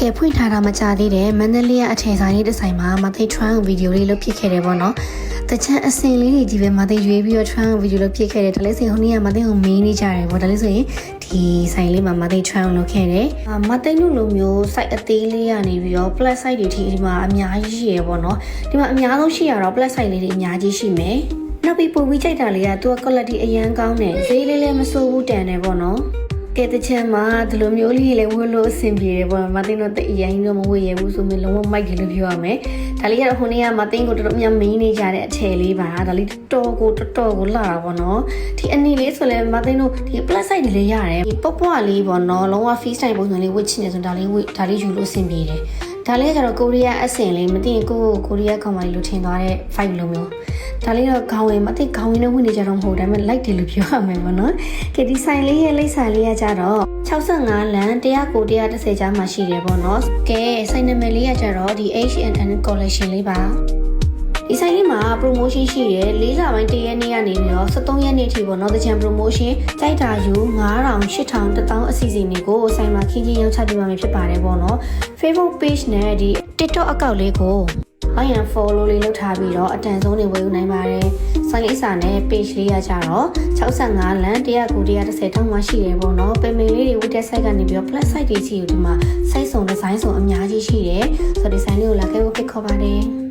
ကဲဖွင့်ထားတာမကြသေးတဲ့မန္တလေးအထည်ဆိုင်လေးတစ်ဆိုင်မှာမသိ trial ဗီဒီယိုလေးလုပ်ဖြစ်ခဲ့တယ်ပေါ့နော်တချမ်းအစင်လေးတွေကြီးပဲမသိရွေးပြီးတော့ trial ဗီဒီယိုလုပ်ဖြစ်ခဲ့တယ်ဒါလေးဆိုဟိုနေ့ကမသိကိုမင်းနေကြတယ်ပေါ့ဒါလေးဆိုရင်ဒီဆိုင်လေးမှာမသိ trial လုပ်ခဲ့တယ်မသိတို့လိုမျိုး site အသေးလေးကနေပြီးတော့ plus site တွေဒီမှာအများကြီးရှိရပေါ့နော်ဒီမှာအများဆုံးရှိရတော့ plus site လေးတွေအများကြီးရှိမယ်နောက်ပြီးပုံပြီးကြိုက်တာလေးကသူက quality အရန်ကောင်းတယ်ဈေးလေးလည်းမစိုးဘူးတန်တယ်ပေါ့နော်ကဲတချမ်းမှာဒီလိုမျိုးလေးလည်းဝတ်လို့အဆင်ပြေတယ်ပေါ့မသိတော့တိတ်အရင်တော့မဝတ်ရဘူးဆိုမျိုးလုံးဝမိုက်တယ်လို့ပြောရမယ်ဒါလေးကတော့ဟိုနေ့ကမသိကိုတော်တော်များမင်းနေကြတဲ့အထည်လေးပါဒါလေးတော်ကိုလာတာပေါ့နော်ဒီအနီလေးဆိုလည်းမသိတို့ဒီ plus size လေးရတယ်ဒီပေါ့ပွားလေးပေါ့နော်လုံးဝ free style ပုံစံလေးဝတ်ချင်တယ်ဆိုဒါလေးယူလို့အဆင်ပြေတယ်ဒါလေးကကျတော့ကိုရီးယားအဆင်လေးမသိရင်ကိုရီးယားကောင်မလေးလို့ထင်သွားတဲ့ fight လိုမျိုးဒါလေးတော့ခေါင်းဝင်မသိခေါင်းဝင်နဲ့ဝင်နေကြတော့မဟုတ်ဒါပေမဲ့ like တယ်လို့ပြောရမယ်ပေါ့နော်ကဲဒီဆိုင်လေးရဲ့လိပ်စာလေးကကြတော့65လမ်း109 130ကြားမှာရှိတယ်ပေါ့နော်ကဲဆိုင်နာမည်လေးကကြတော့ဒီ H&N collection လေးပါဒီဆိုင်လေးမှာ promotion ရှိတယ်4လပိုင်း1ရက်နေ့ကနေပြီးတော့73ရက်နေ့ထိပေါ့နော်တချံ promotion ကြိုက်တာယူ9000 8000 1000အစီအစဉ်တွေကိုဆိုင်မှာခင်းချင်းရောင်းချပေးမှာဖြစ်ပါတယ်ပေါ့နော် Facebook page နဲ့ဒီ TikTok account လေးကိုလိုက်ရန် follow လေးလုပ်ထားပြီးတော့အတန်ဆုံးတွေဝယ်ယူနိုင်ပါတယ်။ဆိုင်လေးစာနဲ့ page လေးရကြတော့65လမ်း109 130တောင်းမှရှိတယ်ပေါ့နော်။ပင်လေးတွေဝတ်တဲ့ site ကနေပြီးတော့ plus site တွေရှိอยู่ဒီမှာ site စုံ design စုံအများကြီးရှိတယ်။ဆိုတော့ဒီဆိုင်လေးကိုလာခဲ့ဖို့ဖိတ်ခေါ်ပါတယ်။